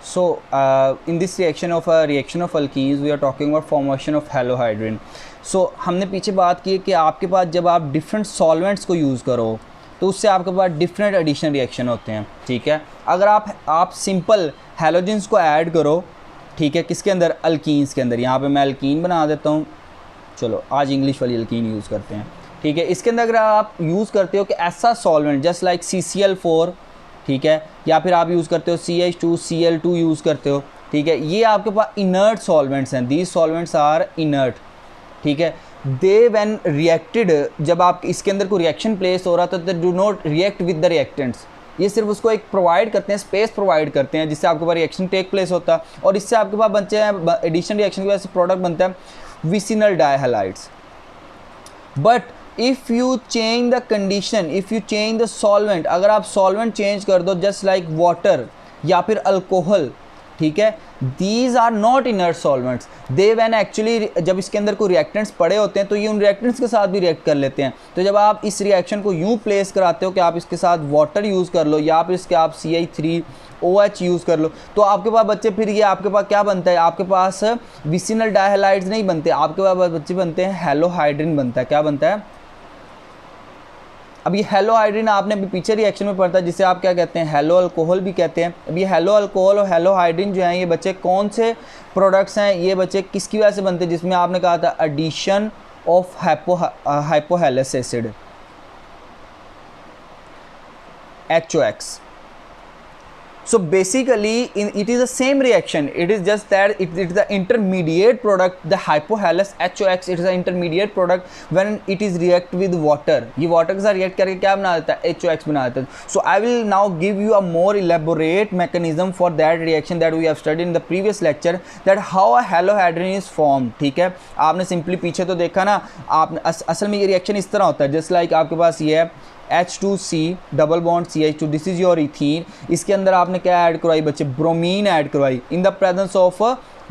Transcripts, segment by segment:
So in this reaction of alkenes we are talking about formation of halohydrin. So हमने पीछे बात की कि आपके पास जब आप डिफरेंट सॉल्वेंट्स को यूज़ करो तो उससे आपके पास डिफरेंट एडिशन रिएक्शन होते हैं, ठीक है। अगर आप सिंपल हैलोजेंस को ऐड करो, ठीक है, किसके अंदर, अल्कीन्स के अंदर। यहाँ पे मैं अल्कीन बना देता हूँ, चलो आज इंग्लिश वाली अल्कीन यूज़ करते हैं, ठीक है। इसके अंदर अगर आप यूज़ करते हो कि ऐसा सॉल्वेंट जस्ट लाइक CCl4, ठीक है, या फिर आप यूज़ करते हो CH2Cl2 यूज़ करते हो, ठीक है, ये आपके पास इनर्ट सॉल्वेंट्स हैं, दीज सॉल्वेंट्स आर इनर्ट, ठीक है। दे व्हेन रिएक्टेड, जब आप इसके अंदर कोई रिएक्शन प्लेस हो रहा था तो do not react with the reactants, ये सिर्फ उसको एक प्रोवाइड करते हैं, स्पेस प्रोवाइड करते हैं जिससे आपके पास रिएक्शन टेक प्लेस होता है और इससे आपके पास बनते हैं एडिशन रिएक्शन की वजह से प्रोडक्ट बनता है vicinal dihalides. But if you change the condition, if you change the solvent, अगर आप सॉल्वेंट चेंज कर दो जस्ट लाइक वाटर या फिर अल्कोहल, ठीक है, these are not inert solvents, they when actually जब इसके अंदर कोई रिएक्टेंट्स पड़े होते हैं तो ये उन रिएक्टेंट्स के साथ भी रिएक्ट कर लेते हैं। तो जब आप इस रिएक्शन को यूँ प्लेस कराते हो कि आप इसके साथ वाटर यूज़ कर लो या फिर इसके आप CH3OH यूज़ कर लो, तो आपके पास बच्चे फिर ये आपके पास क्या बनता है, आपके पास विसिनल डाइहैलाइड्स नहीं बनते, आपके पास बच्चे बनते हैं हैलोहाइड्रिन बनता है। क्या बनता है? अब ये हैलोहाइड्रिन आपने अभी पीछे रिएक्शन में पढ़ा था जिसे आप क्या कहते हैं, हैलो अल्कोहल भी कहते हैं। अब ये हैलो अल्कोहल और हैलोहाइड्रिन जो हैं ये बच्चे कौन से प्रोडक्ट्स हैं, ये बच्चे किसकी वजह से बनते हैं, जिसमें आपने कहा था addition of hypohalous acid HOX। So basically it is the same reaction, it is just that it is the intermediate product, the hypohallous HOX, it is the intermediate product when it is react with water, ये water के साथ react करके क्या बना देता है, HOX बना देता है। So I will now give you a more elaborate mechanism for that reaction that we have studied in the previous lecture, that how a halohydrin is formed, ठीक है। आपने सिंपली पीछे तो देखा ना, आपने असल में ये रिएक्शन इस तरह होता है, जस्ट लाइक आपके पास ये है H2C double bond CH2, this is your ethene, इसके अंदर आपने क्या ऐड करवाई बच्चे, ब्रोमीन ऐड करवाई in the presence of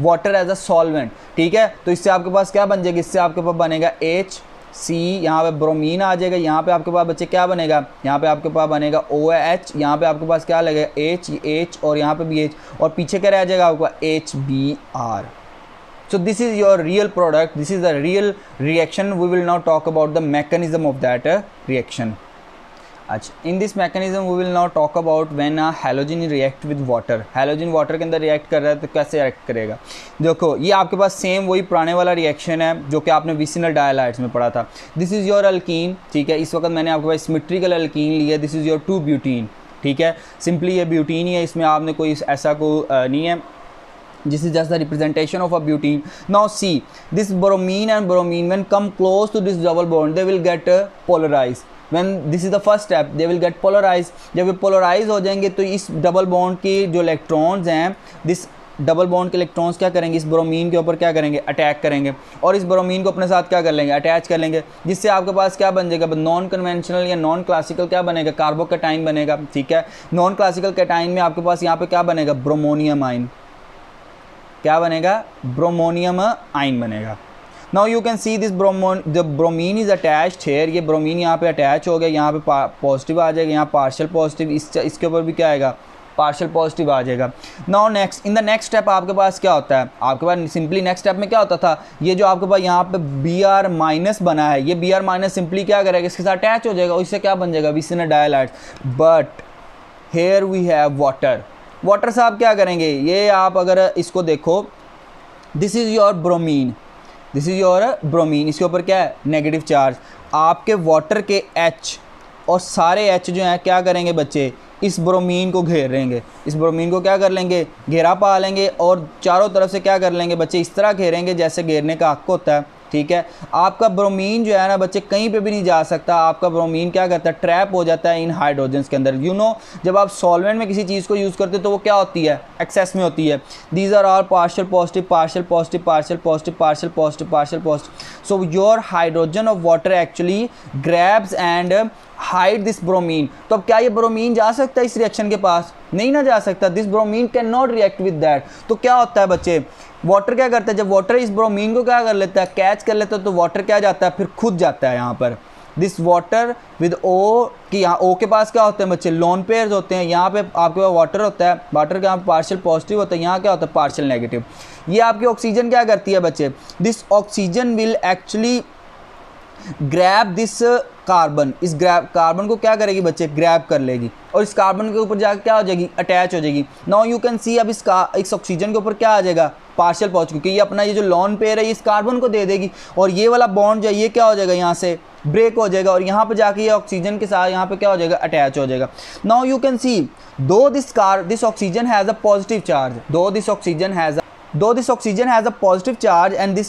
water as a solvent, ठीक है। तो इससे आपके पास क्या बन जाएगा, इससे आपके पास बनेगा HC, यहाँ पे ब्रोमीन आ जाएगा, यहाँ पे आपके पास बच्चे क्या बनेगा, यहाँ पे आपके पास बनेगा OH, यहाँ पे आपके पास क्या लगेगा H और यहाँ पे भी H, और पीछे क्या रह जाएगा आपका HBr। So this is your real product, this is the real reaction. We will now talk about the mechanism of that reaction. अच्छा, in this mechanism we will now talk about when a halogen react with water. Halogen water के अंदर react कर रहा है तो कैसे react करेगा। देखो ये आपके पास सेम वही पुराने वाला रिएक्शन है जो कि आपने विसिनल डाइहैलाइड्स में पढ़ा था। दिस इज़ योर अल्कीन, ठीक है, इस वक्त मैंने आपके पास सिमेट्रिकल अल्कीन लिया, दिस इज़ योर 2 ब्यूटीन, ठीक है, सिंपली ये ब्यूटीन ही है, इसमें आपने कोई ऐसा को नहीं है, this is just the representation of a butene. Now see, this bromine and bromine when come close to this double bond they will get polarized. When this is the first step they will get polarized. जब ये polarize हो जाएंगे तो इस double bond के जो electrons हैं, this double bond के इलेक्ट्रॉन्स क्या करेंगे, इस ब्रोमीन के ऊपर क्या करेंगे, अटैक करेंगे और इस ब्रोमीन को अपने साथ क्या कर लेंगे, अटैच कर लेंगे, जिससे आपके पास क्या बन जाएगा, नॉन कन्वेंशनल या नॉन क्लासिकल क्या बनेगा, कार्बोकैटाइन बनेगा, ठीक है। नॉन क्लासिकल कैटाइन में आपके पास यहाँ पे क्या बनेगा, ब्रोमोनियम आइन, क्या बनेगा, ब्रोमोनियम आइन बनेगा। Now you can see this bromine is attached here, ये ब्रोमीन यहाँ पे अटैच हो गया, यहाँ पे पॉजिटिव आ जाएगा, यहाँ पार्शियल पॉजिटिव, इसके ऊपर भी क्या आएगा, पार्शियल पॉजिटिव आ जाएगा। Now next in the next step आपके पास क्या होता है, आपके पास सिंपली नेक्स्ट स्टेप में क्या होता था, ये जो आपके पास यहाँ पे Br माइनस बना है, ये Br माइनस सिंपली क्या करेगा, इसके साथ अटैच हो जाएगा और इससे क्या बन जाएगा, vicinal dihalides. But here we have water, water से आप क्या करेंगे, ये आप अगर इसको देखो, this is your bromine, this is your bromine, इसके ऊपर क्या है, नेगेटिव चार्ज। आपके वाटर के H और सारे H जो हैं क्या करेंगे बच्चे, इस ब्रोमीन को घेर लेंगे, इस ब्रोमीन को क्या कर लेंगे, घेरा पा लेंगे और चारों तरफ से क्या कर लेंगे बच्चे, इस तरह घेरेंगे जैसे घेरने का हक होता है, ठीक है। आपका ब्रोमीन जो है ना बच्चे कहीं पे भी नहीं जा सकता, आपका ब्रोमीन क्या करता है, ट्रैप हो जाता है इन हाइड्रोजन्स के अंदर। यू नो जब आप सॉल्वेंट में किसी चीज़ को यूज़ करते हो तो वो क्या होती है, एक्सेस में होती है। These are all partial positive, partial positive, partial positive, partial positive, partial positive. So your hydrogen of water actually grabs and hide this bromine. तो अब क्या ये ब्रोमीन जा सकता है इस रिएक्शन के पास, नहीं ना जा सकता, this bromine can not react with that. तो क्या होता है बच्चे, वाटर क्या करता है, जब वाटर इस ब्रोमीन को क्या कर लेता है, कैच कर लेता है, तो वाटर क्या जाता है, फिर खुद जाता है यहाँ पर, दिस वाटर विद ओ, कि यहाँ ओ के पास क्या होते हैं बच्चे, लोन पेयर्स होते हैं, यहाँ पे आपके पास वाटर होता है, वाटर का पार्शियल पॉजिटिव होता है, यहाँ क्या होता है पार्शियल नेगेटिव। ये आपकी ऑक्सीजन क्या करती है बच्चे, this oxygen will actually grab this carbon, इस कार्बन को क्या करेगी बच्चे, ग्रैब कर लेगी और इस कार्बन के ऊपर जाकर क्या हो जाएगी, अटैच हो जाएगी। नाउ यू कैन सी, अब इस ऑक्सीजन के ऊपर क्या आ जाएगा, पार्शियल पॉजिटिव, क्योंकि ये अपना ये जो लॉन पेयर है इस कार्बन को दे देगी और ये वाला बॉन्ड जो है ये क्या हो जाएगा, यहाँ से ब्रेक हो जाएगा और यहाँ पे जाके ये ऑक्सीजन के साथ यहाँ पे क्या हो जाएगा, अटैच हो जाएगा। Now you can see though this oxygen has a positive charge, though this oxygen has a positive charge and this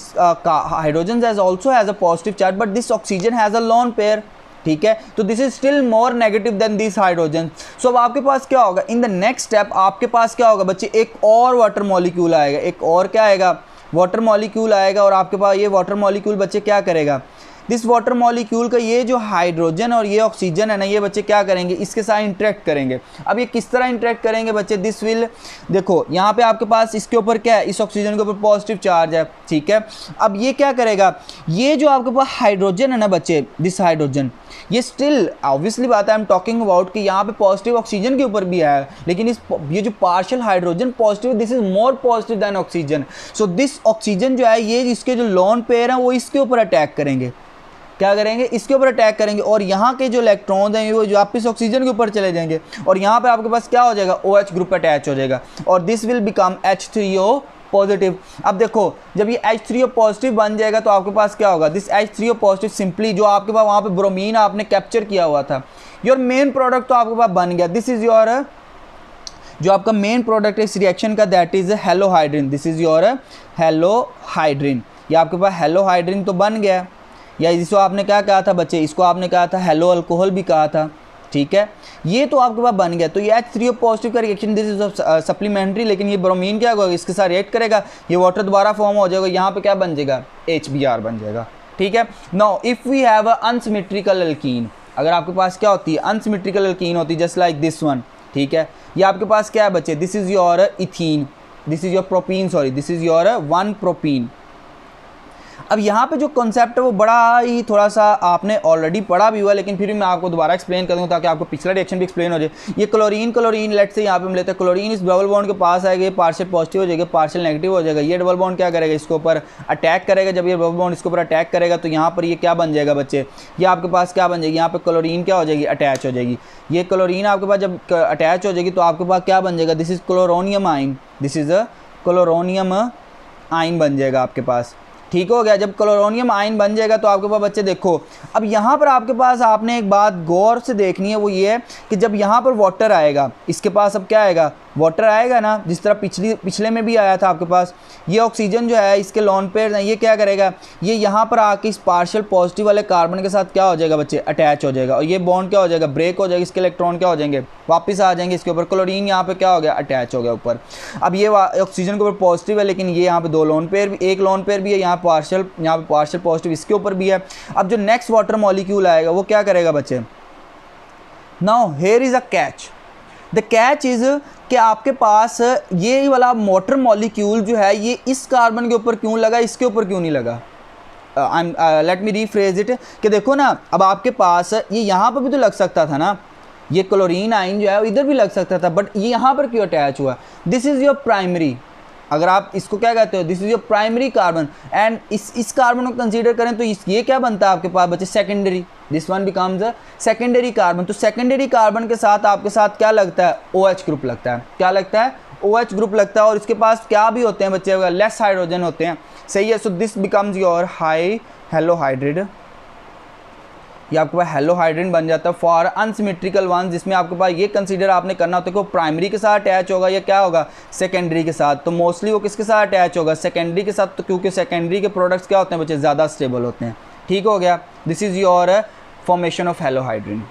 hydrogen also has a positive charge, but this oxygen has a lone pair, ठीक है, तो this is still more negative than this hydrogen. So अब आपके पास क्या होगा, in the next step आपके पास क्या होगा बच्चे, एक और वाटर मॉलिक्यूल आएगा, एक और क्या आएगा, वाटर मॉलिक्यूल आएगा और आपके पास ये वाटर मॉलिक्यूल बच्चे क्या करेगा, दिस वाटर मॉलिक्यूल का ये जो हाइड्रोजन और ये ऑक्सीजन है ना, ये बच्चे क्या करेंगे, इसके साथ इंटरेक्ट करेंगे। अब ये किस तरह इंटरेक्ट करेंगे बच्चे, दिस विल, देखो यहाँ पे आपके पास इसके ऊपर क्या है, इस ऑक्सीजन के ऊपर पॉजिटिव चार्ज है, ठीक है। अब ये क्या करेगा, ये जो आपके पास हाइड्रोजन है ना बच्चे, दिस हाइड्रोजन, ये स्टिल ऑब्वियसली बात है, आई एम टॉकिंग अबाउट कि यहाँ पे पॉजिटिव ऑक्सीजन के ऊपर भी है, लेकिन ये जो partial hydrogen positive, this is more positive than oxygen. So this oxygen जो है ये इसके जो लॉन पेयर हैं वो इसके ऊपर अटैक करेंगे, क्या करेंगे, इसके ऊपर अटैक करेंगे और यहाँ के जो इलेक्ट्रॉन्स हैं वो जो वापस ऑक्सीजन के ऊपर चले जाएंगे और यहाँ पे आपके पास क्या हो जाएगा, OH ग्रुप अटैच हो जाएगा और this will become H3O positive. अब देखो जब ये H3O पॉजिटिव बन जाएगा तो आपके पास क्या होगा, दिस H3O पॉजिटिव सिंपली जो आपके पास वहाँ पे ब्रोमीन आपने कैप्चर किया हुआ था, योर मेन प्रोडक्ट तो आपके पास बन गया। दिस इज योर, जो आपका मेन प्रोडक्ट है इस रिएक्शन का, that is halohydrin, this is your halohydrin. ये आपके पास हेलोहाइड्रिन तो बन गया, या इसको आपने क्या कहा था बच्चे, इसको आपने कहा था हेलो अल्कोहल भी कहा था, ठीक है, ये तो आपके पास बन गया। तो ये H3O पॉजिटिव का रिएक्शन, दिस इज सप्लीमेंट्री, लेकिन ये ब्रोमीन क्या होगा, इसके साथ रिएक्ट करेगा, ये वाटर दोबारा फॉर्म हो जाएगा, यहाँ पे क्या बन जाएगा, HBr बन जाएगा, ठीक है। Now if we have a unsymmetrical alkene, अगर आपके पास क्या होती है, अनसिमेट्रिकल एल्कीन होती है, जस्ट लाइक दिस वन, ठीक है, ये आपके पास क्या है बच्चे, this is your ethene, this is your propene, sorry this is your 1 propene. अब यहाँ पे जो कॉन्सेप्ट है वो बड़ा ही थोड़ा सा आपने ऑलरेडी पढ़ा भी हुआ, लेकिन फिर भी मैं आपको दोबारा एक्सप्लेन कर दूँ ताकि आपको पिछला रिएक्शन भी एक्सप्लेन हो जाए। ये क्लोरीन लेट से यहाँ पे हम लेते हैं, क्लोरीन इस डबल बॉन्ड के पास आएगा, पार्शियल पॉजिटिव हो जाएगा, पार्शियल नेगेटिव हो जाएगा, ये डबल बॉन्ड क्या करेगा, इसके ऊपर अटैक करेगा। जब ये डबल बॉन्ड इसके ऊपर अटैक करेगा तो यहाँ पर ये क्या बन जाएगा बच्चे, ये आपके पास क्या बन जाएगी, यहाँ पर क्लोरीन क्या हो जाएगी, अटैच हो जाएगी। ये क्लोरीन आपके पास जब अटैच हो जाएगी तो आपके पास क्या बन जाएगा, दिस इज क्लोरोनियम आइन, दिस इज अ क्लोरोनियम आइन बन जाएगा आपके पास, ठीक हो गया। जब क्लोरोनियम आयन बन जाएगा तो आपके पास बच्चे देखो, अब यहाँ पर आपके पास आपने एक बात गौर से देखनी है, वो ये है कि जब यहाँ पर वाटर आएगा, इसके पास अब क्या आएगा, वाटर आएगा ना, जिस तरह पिछले में भी आया था आपके पास, ये ऑक्सीजन जो है इसके लॉन पेयर हैं, ये क्या करेगा, ये यहाँ पर आके इस पार्शियल पॉजिटिव वाले कार्बन के साथ क्या हो जाएगा बच्चे, अटैच हो जाएगा और ये बॉन्ड क्या हो जाएगा, ब्रेक हो जाएगा, इसके इलेक्ट्रॉन क्या हो जाएंगे, वापस आ जाएंगे इसके ऊपर, क्लोरीन यहाँ पे क्या हो गया, अटैच हो गया ऊपर। अब ये ऑक्सीजन के ऊपर पॉजिटिव है, लेकिन ये यहाँ पे दो लॉन पेयर भी, एक लॉन पेयर भी है, यहाँ पे पार्शियल पॉजिटिव इसके ऊपर भी है। अब जो नेक्स्ट वाटर मॉलिक्यूल आएगा वो क्या करेगा बच्चे, now here is a catch, the catch is कि आपके पास ये वाला वाटर मॉलिक्यूल जो है ये इस कार्बन के ऊपर क्यों लगा, इसके ऊपर क्यों नहीं लगा। लेट मी रीफ्रेज इट, कि देखो ना, अब आपके पास ये यहाँ पर भी तो लग सकता था ना, ये क्लोरीन आइन जो है इधर भी लग सकता था, बट ये यहाँ पर क्यों अटैच हुआ। दिस इज़ योर प्राइमरी, अगर आप इसको क्या कहते हो, this is your primary carbon, and इस कार्बन को कंसीडर करें तो ये क्या बनता है आपके पास बच्चे, secondary, this one becomes a secondary carbon. तो सेकेंडरी कार्बन के साथ आपके साथ क्या लगता है, OH ग्रुप लगता है, क्या लगता है, OH ग्रुप लगता है, और इसके पास क्या भी होते हैं बच्चे, लेस हाइड्रोजन होते हैं, सही है। सो दिस बिकम्स योर हेलोहाइड्रिड, ये आपके पास हेलोहाइड्रिन बन जाता है फॉर अनसिमेट्रिकल वन, जिसमें आपके पास ये कंसीडर आपने करना होता है कि वो प्राइमरी के साथ अटैच होगा या क्या होगा, सेकेंडरी के साथ। तो मोस्टली वो किसके साथ अटैच होगा, सेकेंडरी के साथ, तो क्योंकि सेकेंडरी के प्रोडक्ट्स क्या होते हैं बच्चे, ज़्यादा स्टेबल होते हैं, ठीक हो गया। This is your formation of halohydrin.